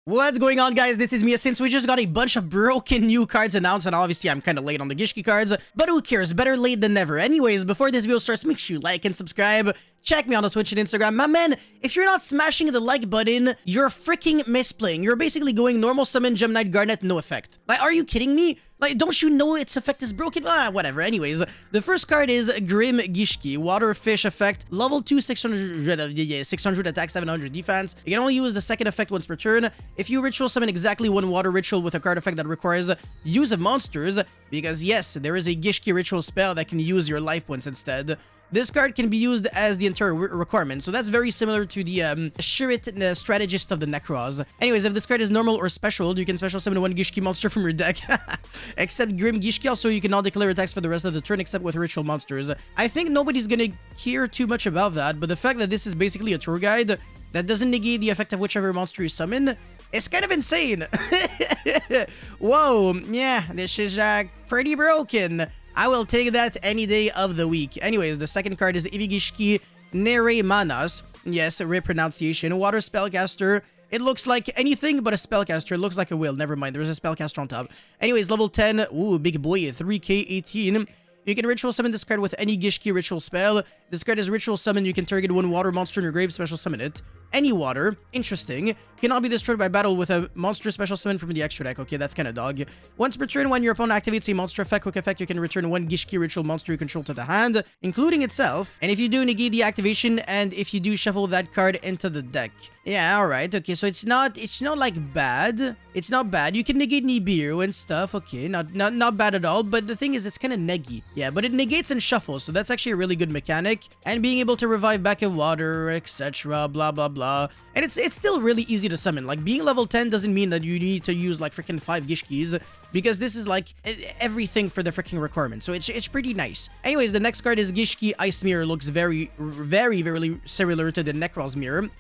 What's going on, guys? This is Mia. Since we just got a bunch of broken new cards announced, and obviously I'm kind of late on the Gishki cards, but who cares? Better late than never. Anyways, before this video starts, make sure you like and subscribe. Check me on the Twitch and Instagram. My man, if you're not smashing the like button, you're freaking misplaying. You're basically going normal summon, Generaider, Garnet, no effect. Like, are you kidding me? Like, don't you know its effect is broken? Whatever. Anyways, the first card is Grim Gishki. Water Fish effect. Level 2, 600 attack, 700 defense. You can only use the second effect once per turn. If you ritual summon exactly one water ritual with a card effect that requires use of monsters, because yes, there is a Gishki ritual spell that can use your life points instead. This card can be used as the entire requirement, so that's very similar to the Shirit strategist of the Necros. Anyways, if this card is normal or special, you can special summon one Gishki monster from your deck. Except Grim Gishki, also you cannot declare attacks for the rest of the turn except with ritual monsters. I think nobody's gonna care too much about that, but the fact that this is basically a tour guide that doesn't negate the effect of whichever monster you summon, it's kind of insane. Whoa, yeah, this is pretty broken. I will take that any day of the week. Anyways, the second card is Gishki Nere Manas. Yes, rip pronunciation. Water spellcaster. It looks like anything but a spellcaster. It looks like a whale. Never mind, there's a spellcaster on top. Anyways, level 10. Ooh, big boy. 3k 18. You can ritual summon this card with any Gishki ritual spell. This card is ritual summon. You can target one water monster in your grave, special summon it. Any water. Interesting. Cannot be destroyed by battle with a monster special summon from the extra deck. Okay, that's kind of dog. Once per turn, when your opponent activates a monster effect, quick effect, you can return one Gishki ritual monster you control to the hand, including itself. And if you do, negate the activation, and if you do, shuffle that card into the deck. Yeah, alright. Okay, so it's not like bad. It's not bad. You can negate Nibiru and stuff. Okay, not bad at all. But the thing is, it's kind of neggy. Yeah, but it negates and shuffles, so that's actually a really good mechanic. And being able to revive back in water, etc. Blah, blah, blah. And it's still really easy to summon. Like, being level 10 doesn't mean that you need to use, like, freaking 5 Gishkis, because this is, like, everything for the freaking requirement. So it's pretty nice. Anyways, the next card is Gishki Ice Mirror. Looks very similar to the Necros Mirror.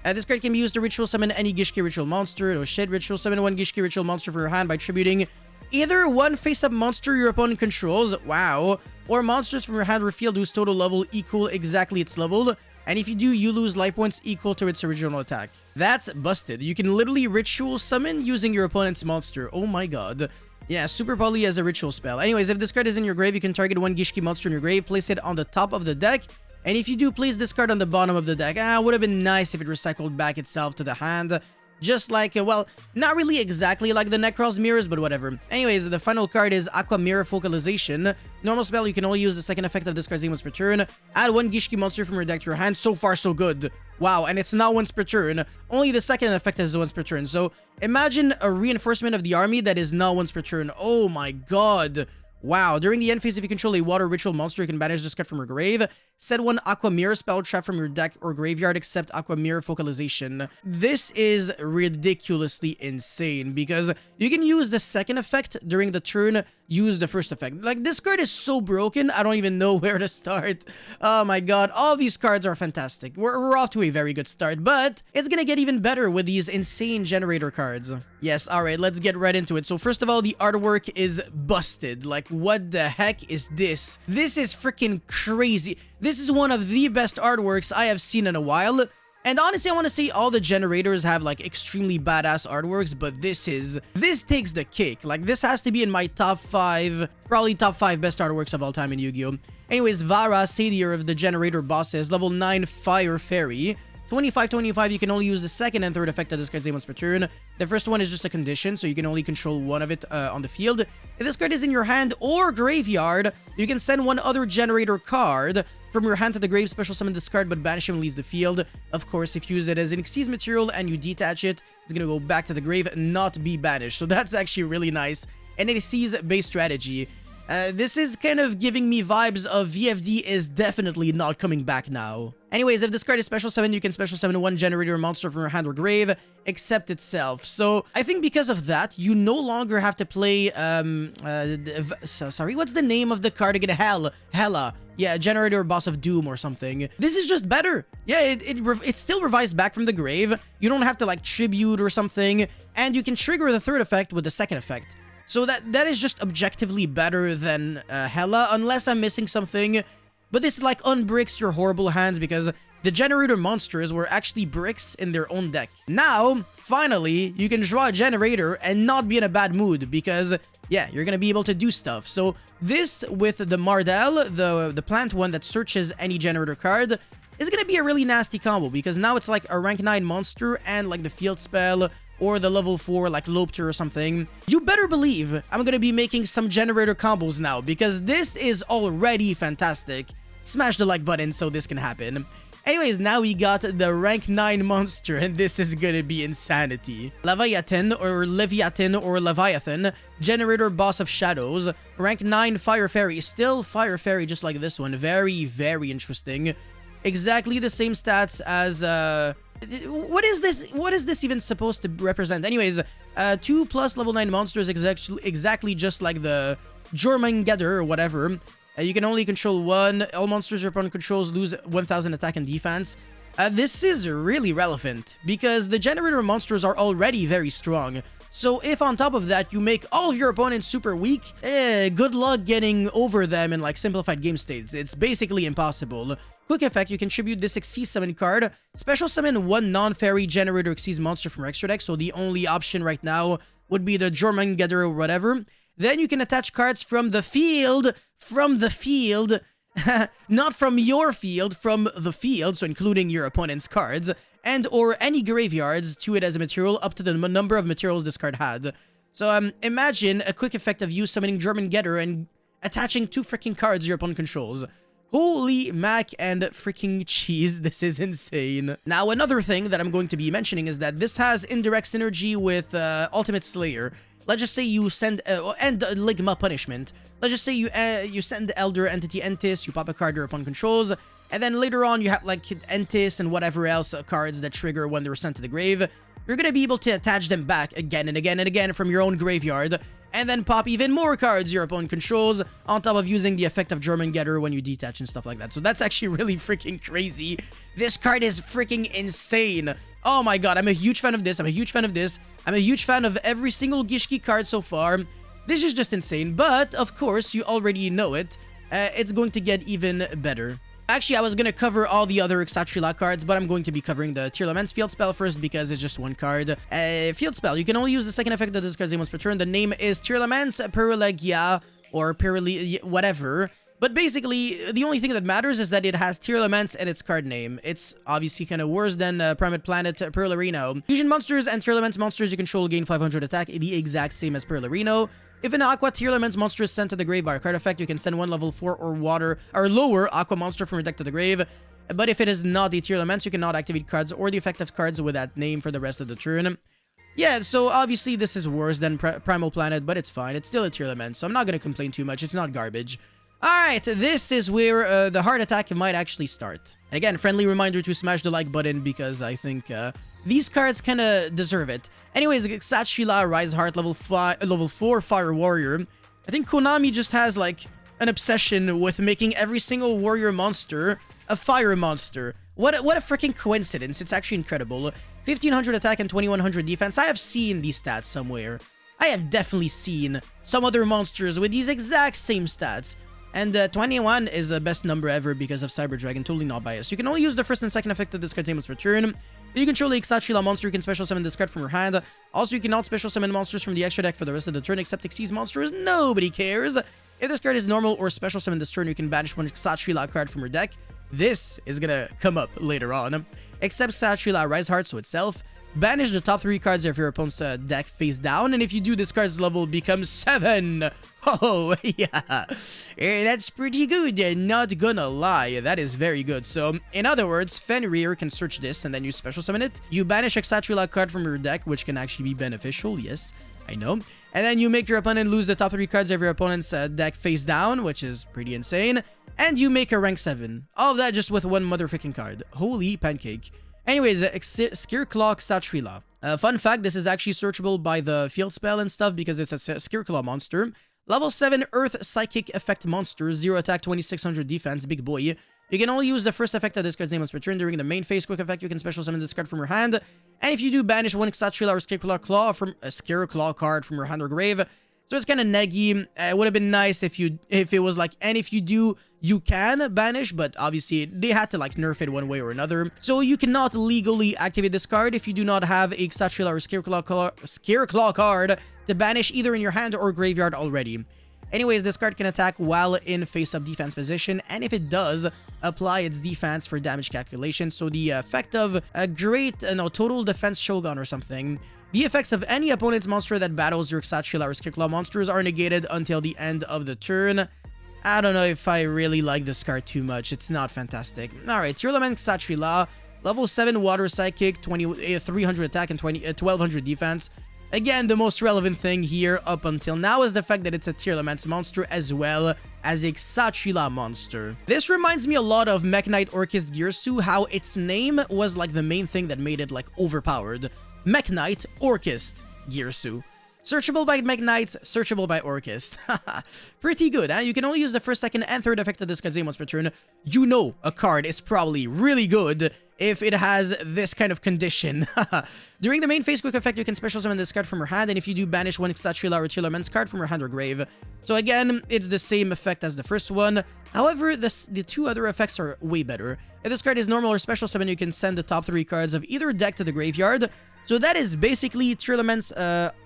This card can be used to ritual summon any Gishki ritual monster. Oh shit, ritual summon one Gishki ritual monster for your hand by tributing either one face-up monster your opponent controls, wow, or monsters from your hand or field whose total level equal exactly its level. And if you do, you lose life points equal to its original attack. That's busted. You can literally ritual summon using your opponent's monster. Oh my god. Yeah, super poly as a ritual spell. Anyways, if this card is in your grave, you can target one Gishki monster in your grave, place it on the top of the deck. And if you do, place this card on the bottom of the deck. Would have been nice if it recycled back itself to the hand. Just like, well, not really exactly like the Necros mirrors, but whatever. Anyways, the final card is Aqua Mirror Focalization. Normal spell, you can only use the second effect of this card's name once per turn. Add one Gishki monster from your deck to your hand. So far, so good. Wow, and it's not once per turn. Only the second effect is once per turn. So imagine a reinforcement of the army that is not once per turn. Oh my god. Wow, during the end phase, if you control a water ritual monster, you can banish this card from your grave. Set one Aqua Mirror spell trap from your deck or graveyard, except Aqua Mirror Focalization. This is ridiculously insane because you can use the second effect during the turn, use the first effect. Like, this card is so broken, I don't even know where to start. Oh my god, all these cards are fantastic. We're off to a very good start, but it's gonna get even better with these insane Generaider cards. Yes, alright, let's get right into it. So first of all, the artwork is busted. Like, what the heck is this? This is freaking crazy. This is one of the best artworks I have seen in a while. And honestly, I want to say all the Generaiders have like extremely badass artworks, but this takes the cake. Like, this has to be in my top 5, probably top 5 best artworks of all time in Yu-Gi-Oh! Anyways, Vara, Savior of the Generaider bosses, level 9 Fire Fairy. 25, you can only use the second and third effect of this card's name once per turn. The first one is just a condition, so you can only control one of it on the field. If this card is in your hand or graveyard, you can send one other Generaider card from your hand to the grave, special summon this card, but banish him and leaves the field. Of course, if you use it as an Xyz material and you detach it, it's gonna go back to the grave and not be banished. So that's actually really nice. And it Xyz based strategy. This is kind of giving me vibes of VFD is definitely not coming back now. Anyways, if this card is special summon, you can special summon one Generaider monster from your hand or grave, except itself. So I think because of that, you no longer have to play, sorry, what's the name of the card again? Hela. Yeah, Generaider Boss of Doom or something. This is just better. Yeah, it still revives back from the grave. You don't have to like tribute or something, and you can trigger the third effect with the second effect. So that is just objectively better than Hela, unless I'm missing something. But this like unbricks your horrible hands because the Generaider monsters were actually bricks in their own deck. Now, finally, you can draw a Generaider and not be in a bad mood because, yeah, you're going to be able to do stuff. So this with the Mardel, the plant one that searches any Generator card, is going to be a really nasty combo because now it's like a rank 9 monster and like the field spell or the level 4 like Lopter or something. You better believe I'm going to be making some Generator combos now because this is already fantastic. Smash the like button so this can happen. Anyways, now we got the rank 9 monster, and this is gonna be insanity. Leviathan, or Leviathan, Generator Boss of Shadows, rank 9 Fire Fairy, still Fire Fairy just like this one, very, very interesting. Exactly the same stats as, what is this even supposed to represent? Anyways, 2+ level 9 monsters exactly just like the Jormungandr or whatever. You can only control one. All monsters your opponent controls lose 1000 attack and defense. This is really relevant because the Generator monsters are already very strong. So if on top of that you make all of your opponents super weak, good luck getting over them in like simplified game states. It's basically impossible. Quick effect, you contribute this Xyz summon card. Special summon one non-fairy Generator Xyz monster from your extra deck. So the only option right now would be the Jormungandr or whatever. Then you can attach cards from the field, not from your field, from the field, so including your opponent's cards, and or any graveyards to it as a material up to the number of materials this card had. So imagine a quick effect of you summoning Jormungandr and attaching 2 freaking cards your opponent controls. Holy mac and freaking cheese, this is insane. Now, another thing that I'm going to be mentioning is that this has indirect synergy with Ultimate Slayer. Let's just say you send, and Ligma Punishment. Let's just say you send Elder Entity Entis, you pop a card your opponent controls, and then later on you have like Entis and whatever else cards that trigger when they're sent to the grave. You're going to be able to attach them back again and again and again from your own graveyard, and then pop even more cards your opponent controls, on top of using the effect of Jormungandr when you detach and stuff like that. So that's actually really freaking crazy. This card is freaking insane. Oh my god, I'm a huge fan of this. I'm a huge fan of this. I'm a huge fan of every single Gishki card so far. This is just insane, but of course, you already know it. It's going to get even better. Actually, I was going to cover all the other Kashtira cards, but I'm going to be covering the Tearlaments field spell first because it's just one card. Field spell, you can only use the second effect of this card's name once per turn. The name is Tearlaments, Perilegia, or whatever. But basically, the only thing that matters is that it has Tearlaments and its card name. It's obviously kind of worse than Primate Planet Perlarino. Fusion monsters and Tearlaments monsters you control gain 500 attack, the exact same as Perlarino. If an Aqua Tearlaments monster is sent to the grave by a card effect, you can send one level 4 or water or lower Aqua monster from your deck to the grave. But if it is not the Tearlaments, you cannot activate cards or the effective cards with that name for the rest of the turn. Yeah, so obviously this is worse than Primal Planet, but it's fine. It's still a Tearlaments, so I'm not going to complain too much. It's not garbage. Alright, this is where the heart attack might actually start. Again, friendly reminder to smash the like button because I think these cards kind of deserve it. Anyways, Kashtira Xyz Heart level 4 Fire Warrior. I think Konami just has like an obsession with making every single warrior monster a fire monster. What a freaking coincidence. It's actually incredible. 1500 attack and 2100 defense. I have seen these stats somewhere. I have definitely seen some other monsters with these exact same stats. And 21 is the best number ever because of Cyber Dragon, totally not biased. You can only use the first and second effect of this card's name once per turn. You control the Kashtira monster, you can special summon this card from your hand. Also, you cannot special summon monsters from the extra deck for the rest of the turn except Xyz monsters. Nobody cares. If this card is normal or special summon this turn, you can banish one Kashtira card from your deck. This is gonna come up later on. Except Kashtira Xyz Heart, so itself. Banish the top 3 cards of your opponent's deck face down, and if you do, this card's level becomes 7. Oh, yeah. That's pretty good, not gonna lie. That is very good. So, in other words, Fenrir can search this, and then you special summon it. You banish a Kashtira card from your deck, which can actually be beneficial, yes, I know. And then you make your opponent lose the top 3 cards of your opponent's deck face down, which is pretty insane. And you make a rank 7. All of that just with one motherfucking card. Holy pancake. Anyways, Scareclaw Xyz. Fun fact, this is actually searchable by the field spell and stuff because it's a Scareclaw monster. Level 7 Earth Psychic Effect monster, 0 attack, 2600 defense, big boy. You can only use the first effect of this card's name once per turn. During the main phase, quick effect, you can special summon this card from your hand. And if you do, banish one Kashtira or Scareclaw card from your hand or grave. So it's kind of neggy. It would have been nice if it was like, and if you do, you can banish, but obviously they had to like nerf it one way or another. So you cannot legally activate this card if you do not have a Kashtira or Scareclaw card to banish either in your hand or graveyard already. Anyways, this card can attack while in face-up defense position, and if it does, apply its defense for damage calculation. So the effect of a total defense Shogun or something. The effects of any opponent's monster that battles your Kashtira or Scareclaw monsters are negated until the end of the turn. I don't know if I really like this card too much. It's not fantastic. Alright, Tearlaments Kashtira, level 7 Water Psychic, 300 attack and 1200 defense. Again, the most relevant thing here up until now is the fact that it's a Tearlaments monster as well as a Kashtira monster. This reminds me a lot of Mekk-Knight Orchis Girsu, how its name was like the main thing that made it like overpowered. Mekk-Knight Orchis Girsu. Searchable by Mekk-Knights, searchable by Orchis. Pretty good, huh? You can only use the first, second, and third effect of this Kaze once per turn. You know a card is probably really good if it has this kind of condition. During the main phase quick effect, you can special summon this card from your hand, and if you do, banish one Kashtira or Tearlaments card from your hand or grave. So again, it's the same effect as the first one. However, the two other effects are way better. If this card is normal or special summon, you can send the top 3 cards of either deck to the graveyard. So that is basically Tearlaments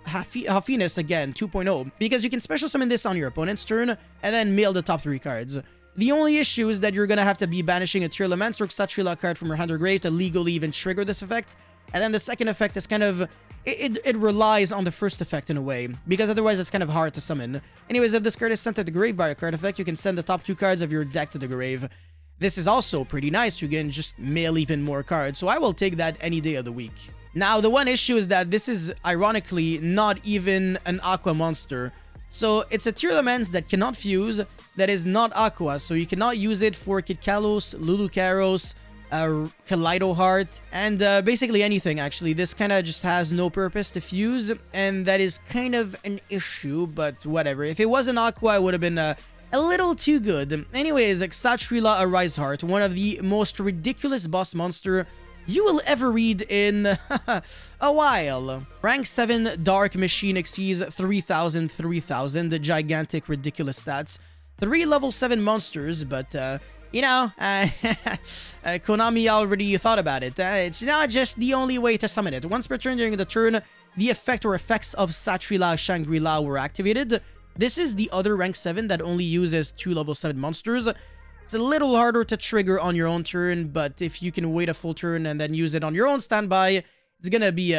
Haffiness again, 2.0, because you can special summon this on your opponent's turn, and then mail the top 3 cards. The only issue is that you're gonna have to be banishing a Tearlaments or Kashtira card from your hand or grave to legally even trigger this effect. And then the second effect is kind of... It relies on the first effect in a way, because otherwise it's kind of hard to summon. Anyways, if this card is sent to the grave by a card effect, you can send the top 2 cards of your deck to the grave. This is also pretty nice. You can just mail even more cards, so I will take that any day of the week. Now, the one issue is that this is, ironically, not even an Aqua monster. So, it's a Tearlaments that cannot fuse, that is not Aqua, so you cannot use it for Kitkalos, Lulukaros, Kaleido Heart, and basically anything, actually. This kind of just has no purpose to fuse, and that is kind of an issue, but whatever. If it was an Aqua, it would have been a little too good. Anyways, Kashtira Arise Heart, one of the most ridiculous boss monster you will ever read in a while. Rank 7 Dark Machine exceeds 3000, the gigantic, ridiculous stats. 3 level 7 monsters, but, you know, Konami already thought about it. It's not just the only way to summon it. Once per turn during the turn, the effect or effects of Kashtira Shangri-La were activated. This is the other rank 7 that only uses 2 level 7 monsters. It's a little harder to trigger on your own turn, but if you can wait a full turn and then use it on your own standby, it's gonna be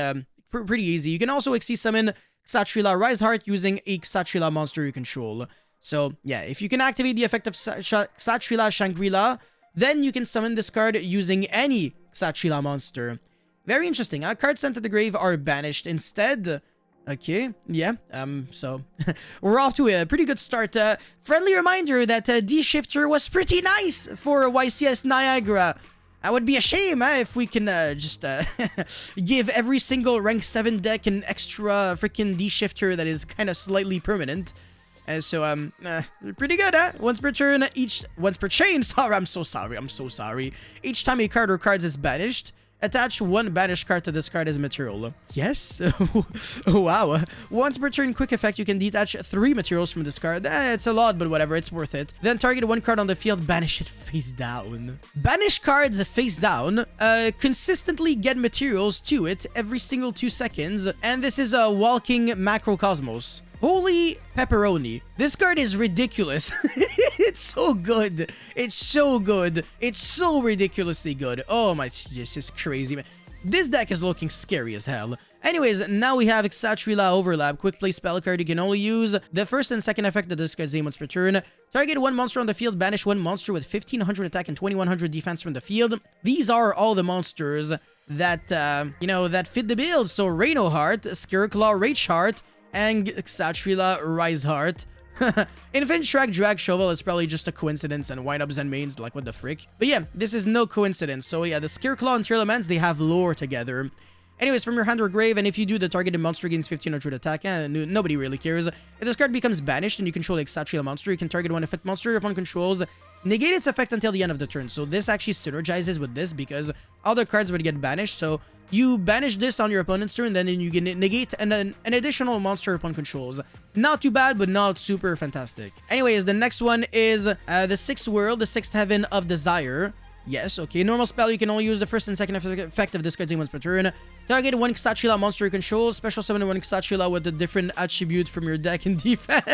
pretty easy. You can also Xyz summon Kashtira Rise Heart using a Kashtira monster you control. So, yeah, if you can activate the effect of Kashtira Shangri-La, then you can summon this card using any Kashtira monster. Very interesting. Cards sent to the grave are banished instead. Okay, yeah, so we're off to a pretty good start. Friendly reminder that D-Shifter was pretty nice for YCS Niagara. I would be a shame if we can just give every single rank 7 deck an extra freaking D-Shifter that is kind of slightly permanent. So, pretty good, huh? Once per turn, once per chain, sorry, I'm so sorry. Each time a card or cards is banished, attach 1 banished card to this card as material. Yes? Wow. Once per turn quick effect, you can detach 3 materials from this card. It's a lot, but whatever, it's worth it. Then target 1 card on the field, banish it face down. Banish cards face down, consistently get materials to it every single 2 seconds, and this is a walking macrocosmos. Holy pepperoni. This card is ridiculous. It's so good. It's so good. It's so ridiculously good. Oh my, this is crazy, man. This deck is looking scary as hell. Anyways, now we have Kashtira Overlap. Quick play spell card. You can only use the first and second effect of this Kaze once per turn. Target 1 monster on the field. Banish 1 monster with 1500 attack and 2100 defense from the field. These are all the monsters that, you know, that fit the build. So, Reno Heart, Scareclaw Rage Heart, and Kashtira Rise Heart. Infinite Shrek Drag Shovel is probably just a coincidence, and Windups and Mains, like, what the frick? But yeah, this is no coincidence. So yeah, the Scareclaw and Tearlaments, they have lore together. Anyways, from your hand or grave, and if you do, the targeted monster gains 1500 attack, and nobody really cares. If this card becomes banished and you control a Kashtira monster, you can target one effect monster upon controls, negate its effect until the end of the turn. So this actually synergizes with this because other cards would get banished. So you banish this on your opponent's turn, then you can negate an additional monster upon controls. Not too bad, but not super fantastic. Anyways, the next one is the sixth world, the sixth heaven of desire. Yes, okay. Normal spell, you can only use the first and second effect of this card's name once per turn. Target one Kashtira monster you control. Special summon one Kashtira with a different attribute from your deck in defense.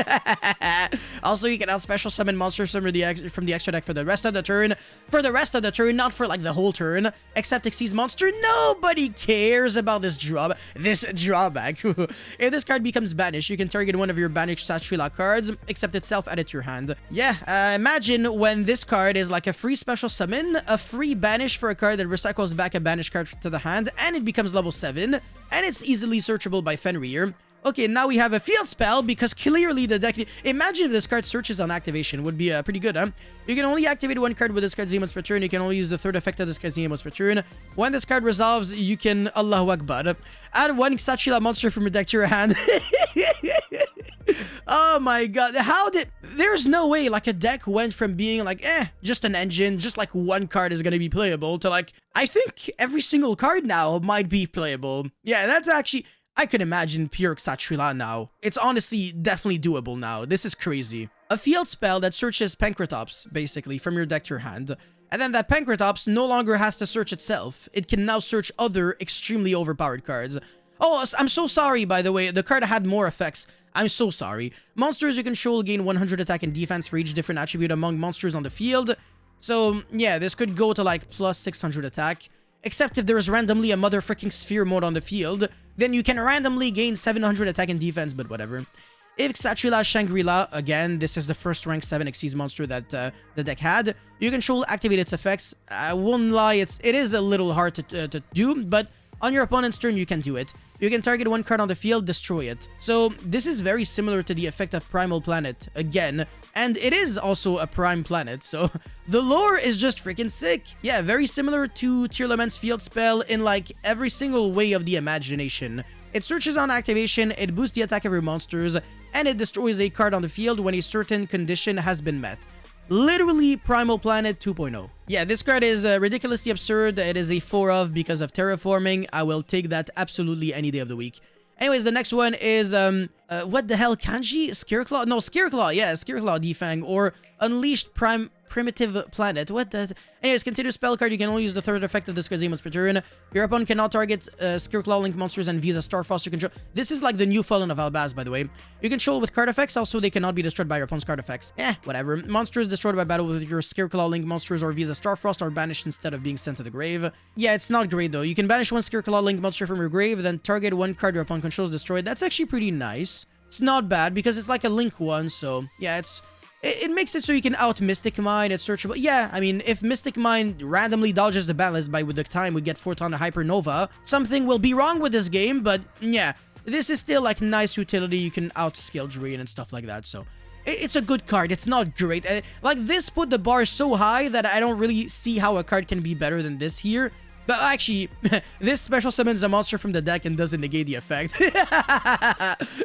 Also, you can out special summon monsters from the extra deck for the rest of the turn. For the rest of the turn, not for like the whole turn. Except Xyz monster. Nobody cares about this drawback. If this card becomes banished, you can target one of your banished Kashtira cards, except itself, add it to your hand. Yeah, imagine when this card is like a free special summon, a free banish for a card that recycles back a banished card to the hand, and it becomes level 7, and it's easily searchable by Fenrir. Okay, now we have a field spell, because clearly the deck... Imagine if this card searches on activation. Would be pretty good, huh? You can only activate one card with this card's name once per turn. You can only use the third effect of this card's name once per turn. When this card resolves, you can... Allahu Akbar. Add one Kashtira monster from your deck to your hand. Oh my god. How did... There's no way, like, a deck went from being, like, just an engine, just, like, one card is gonna be playable, to, like, I think every single card now might be playable. Yeah, that's actually... I can imagine pure Kashtira now. It's honestly definitely doable now. This is crazy. A field spell that searches Pankratops, basically, from your deck to your hand. And then that Pankratops no longer has to search itself. It can now search other extremely overpowered cards. Oh, I'm so sorry, by the way. The card had more effects. I'm so sorry. Monsters you control gain 100 attack and defense for each different attribute among monsters on the field. So, yeah, this could go to, like, plus 600 attack. Except if there is randomly a motherfucking sphere mode on the field, then you can randomly gain 700 attack and defense, but whatever. If Kashtira Shangri-La, again, this is the first rank 7 Xyz monster that the deck had, you control activate its effects. I won't lie, it is a little hard to do, but on your opponent's turn, you can do it. You can target one card on the field, destroy it. So this is very similar to the effect of Primal Planet, again. And it is also a Prime Planet, so the lore is just freaking sick. Yeah, very similar to Tearlaments field spell in like every single way of the imagination. It searches on activation, it boosts the attack of your monsters, and it destroys a card on the field when a certain condition has been met. Literally Primal Planet 2.0. Yeah, this card is ridiculously absurd. It is a 4 of because of terraforming. I will take that absolutely any day of the week. Anyways, the next one is, what the hell, Kanji? Scareclaw? No, Scareclaw, yeah, Scareclaw Defang, or Unleashed Primitive Planet. What the... Anyways, continue spell card. You can only use the third effect of this card's name once per turn. Your opponent cannot target Scareclaw Link monsters and Visa Starfrost you control. This is like the new Fallen of Albaz, by the way. You control with card effects. Also, they cannot be destroyed by your opponent's card effects. Whatever. Monsters destroyed by battle with your Scareclaw Link monsters or Visa Starfrost are banished instead of being sent to the grave. Yeah, it's not great, though. You can banish one Scareclaw Link monster from your grave, then target one card your opponent controls destroyed. That's actually pretty nice. It's not bad because it's like a Link one, so yeah, it makes it so you can out Mystic Mine. It's searchable. Yeah, I mean, if Mystic Mine randomly dodges the balance by with the time we get Photon Hypernova, something will be wrong with this game, but yeah, this is still like nice utility. You can out-scale Drain and stuff like that, so it's a good card. It's not great. Like, this put the bar so high that I don't really see how a card can be better than this here. But actually, this special summons a monster from the deck and doesn't negate the effect.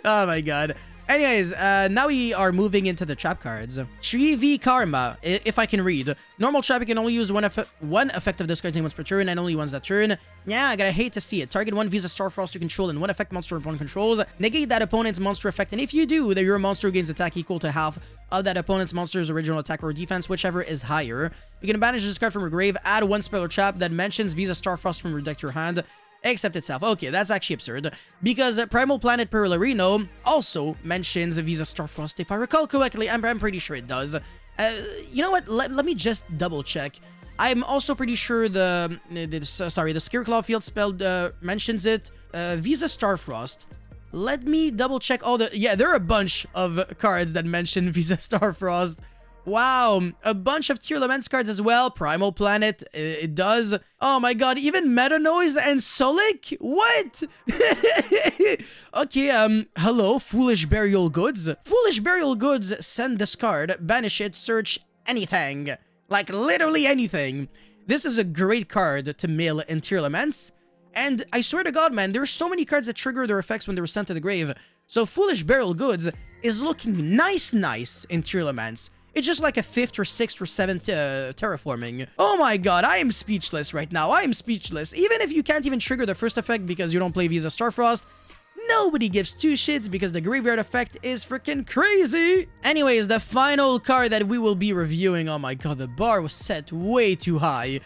Oh my god. Anyways, now we are moving into the trap cards. Shrivi Karma, if I can read. Normal trap, you can only use one effect of this card's name once per turn, and only once that turn. Yeah, I gotta hate to see it. Target one Visa Starfrost you control and one effect monster opponent controls. Negate that opponent's monster effect, and if you do, then your monster gains attack equal to half of that opponent's monster's original attack or defense, whichever is higher. You can banish this card from your grave, add one spell or trap that mentions Visa Starfrost from your deck to your hand, except itself. Okay, that's actually absurd, because Primal Planet Perlarino also mentions Visa Starfrost, if I recall correctly. I'm pretty sure it does. You know what? Let me just double check. I'm also pretty sure the Scareclaw field spell mentions it. Visa Starfrost. Let me double check all the... Yeah, there are a bunch of cards that mention Visa Starfrost. Wow, a bunch of Tearlaments cards as well. Primal Planet, it does. Oh my god, even Meta Noise and Solik? What? Okay, hello, Foolish Burial Goods. Foolish Burial Goods, send this card, banish it, search anything. Like, literally anything. This is a great card to mill in Tearlaments. And I swear to God, man, there's so many cards that trigger their effects when they were sent to the grave. So Foolish Burial Goods is looking nice in Tearlaments. It's just like a 5th or 6th or 7th terraforming. Oh my god, I am speechless right now. I am speechless. Even if you can't even trigger the first effect because you don't play Visa Starfrost, nobody gives two shits because the graveyard effect is freaking crazy. Anyways, the final card that we will be reviewing. Oh my god, the bar was set way too high.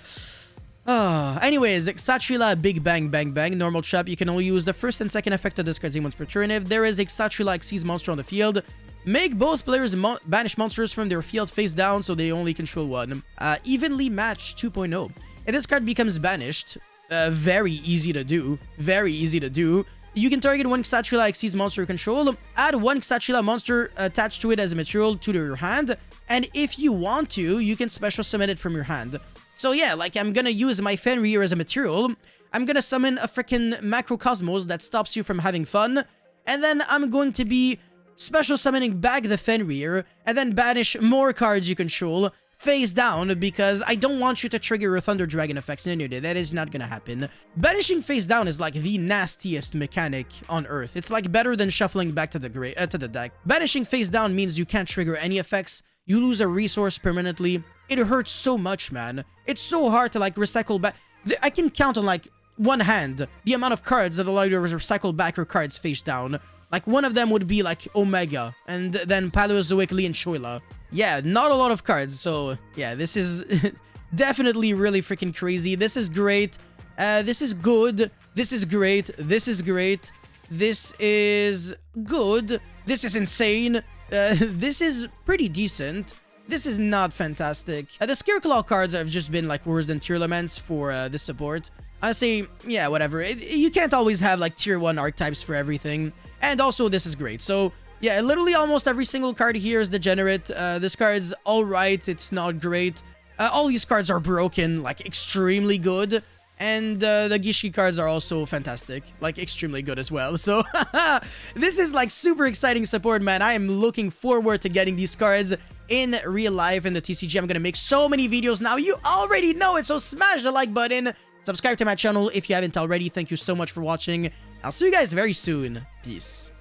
Anyways, Kashtira Big Bang Bang Bang. Normal trap, you can only use the first and second effect of this card once per turn. If there is a Kashtira Xyz monster on the field, make both players banish monsters from their field face down so they only control one. Evenly matched 2.0. If this card becomes banished, very easy to do. Very easy to do. You can target one Kashtira Xyz monster you control, add one Kashtira monster attached to it as a material to your hand, and if you want to, you can special summon it from your hand. So yeah, like I'm gonna use my Fenrir as a material, I'm gonna summon a freaking Macrocosmos that stops you from having fun, and then I'm going to be special summoning back the Fenrir, and then banish more cards you control, face down, because I don't want you to trigger your Thunder Dragon effects. No, that is not gonna happen. Banishing face down is like the nastiest mechanic on Earth. It's like better than shuffling back to the deck. Banishing face down means you can't trigger any effects, you lose a resource permanently. It hurts so much, man. It's so hard to like recycle back. I can count on like one hand the amount of cards that allow you to recycle back your cards face down. Like one of them would be like Omega, and then Paleozoic Lee and Shoila. Yeah, not a lot of cards, so yeah, this is definitely really freaking crazy. This is great. This is good. This is great. This is great. This is good. This is insane. This is pretty decent. This is not fantastic. The Scareclaw cards have just been like worse than Tearlaments for this support. Honestly, yeah, whatever. You can't always have like tier 1 archetypes for everything. And also, this is great. So, yeah, literally almost every single card here is degenerate. This card's alright. It's not great. All these cards are broken, like extremely good. And the Gishki cards are also fantastic, like extremely good as well. So this is like super exciting support, man. I am looking forward to getting these cards in real life in the TCG. I'm gonna make so many videos now. You already know it, so smash the like button. Subscribe to my channel if you haven't already. Thank you so much for watching. I'll see you guys very soon. Peace.